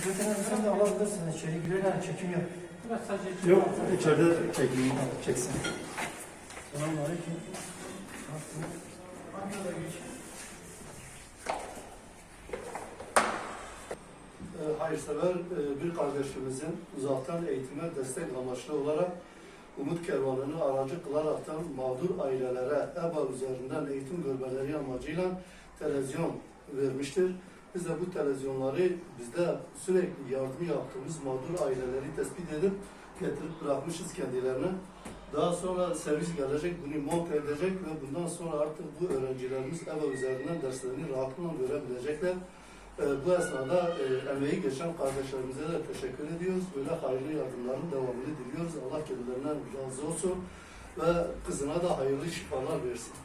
Zaten sen de alabilirsin. İçeri giriyorlar, çekim yap. Yok, içeride çeksin. Selamünaleyküm. Hayırsever bir kardeşimizin uzaktan eğitime destek amaçlı olarak Umut Kervanı'nı aracı kılaraktan mağdur ailelere EBA üzerinden eğitim görmeleri amacıyla televizyon vermiştir. Biz de bu televizyonları bizde sürekli yardım yaptığımız mağdur aileleri tespit edip getirip bırakmışız kendilerine. Daha sonra servis gelecek, bunu monte edecek ve bundan sonra artık bu öğrencilerimiz EBA üzerinden derslerini rahatlıkla görebilecekler. Bu esnada emeği geçen kardeşlerimize de teşekkür ediyoruz. Böyle hayırlı yardımların devamını diliyoruz. Allah kendilerinden razı olsun ve kızına da hayırlı şifalar versin.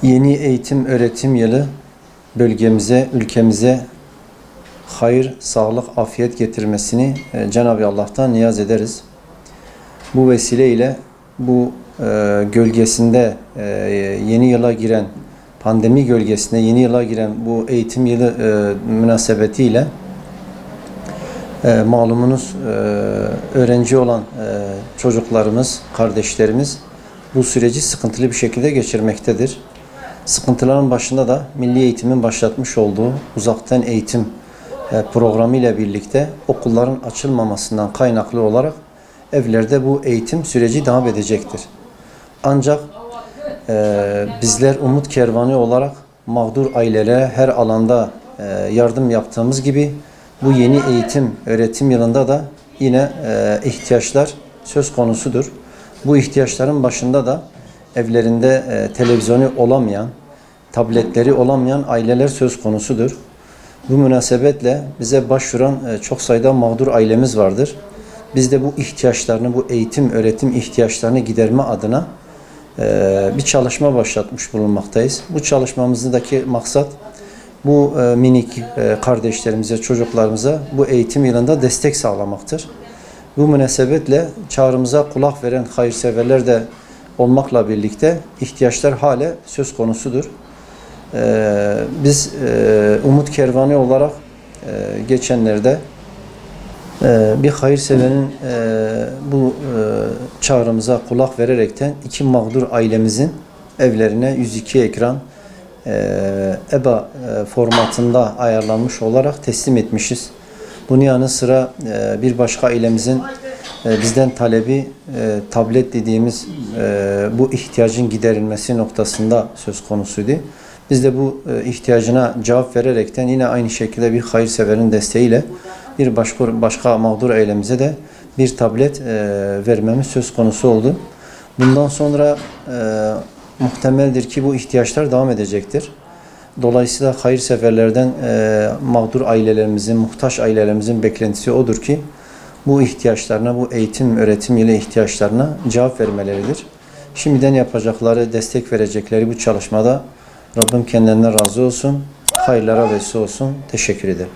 Yeni eğitim öğretim yılı bölgemize, ülkemize hayır, sağlık, afiyet getirmesini Cenab-ı Allah'tan niyaz ederiz. Bu vesileyle bu gölgesinde yeni yıla giren, pandemi gölgesinde yeni yıla giren bu eğitim yılı münasebetiyle malumunuz öğrenci olan çocuklarımız, kardeşlerimiz bu süreci sıkıntılı bir şekilde geçirmektedir. Sıkıntıların başında da Milli Eğitim'in başlatmış olduğu uzaktan eğitim programı ile birlikte okulların açılmamasından kaynaklı olarak evlerde bu eğitim süreci devam edecektir. Ancak bizler Umut Kervanı olarak mağdur ailelere her alanda yardım yaptığımız gibi bu yeni eğitim öğretim yılında da yine ihtiyaçlar söz konusudur. Bu ihtiyaçların başında da evlerinde televizyonu olamayan, tabletleri olamayan aileler söz konusudur. Bu münasebetle bize başvuran çok sayıda mağdur ailemiz vardır. Biz de bu ihtiyaçlarını, bu eğitim, öğretim ihtiyaçlarını giderme adına bir çalışma başlatmış bulunmaktayız. Bu çalışmamızdaki maksat bu minik kardeşlerimize, çocuklarımıza bu eğitim yılında destek sağlamaktır. Bu münasebetle çağrımıza kulak veren hayırseverler de olmakla birlikte ihtiyaçlar hala söz konusudur. Biz Umut Kervanı olarak geçenlerde bir hayırseverin bu çağrımıza kulak vererekten iki mağdur ailemizin evlerine 102 ekran EBA formatında ayarlanmış olarak teslim etmişiz. Bunun yanı sıra bir başka ailemizin bizden talebi tablet dediğimiz bu ihtiyacın giderilmesi noktasında söz konusuydu. Biz de bu ihtiyacına cevap vererekten yine aynı şekilde bir hayırseverin desteğiyle bir başka mağdur ailemize de bir tablet vermemiz söz konusu oldu. Bundan sonra muhtemeldir ki bu ihtiyaçlar devam edecektir. Dolayısıyla hayırseverlerden mağdur ailelerimizin, muhtaç ailelerimizin beklentisi odur ki bu ihtiyaçlarına, bu eğitim, öğretim ile ihtiyaçlarına cevap vermeleridir. Şimdiden yapacakları, destek verecekleri bu çalışmada Rabbim kendilerinden razı olsun, hayırlara vesile olsun. Teşekkür ederim.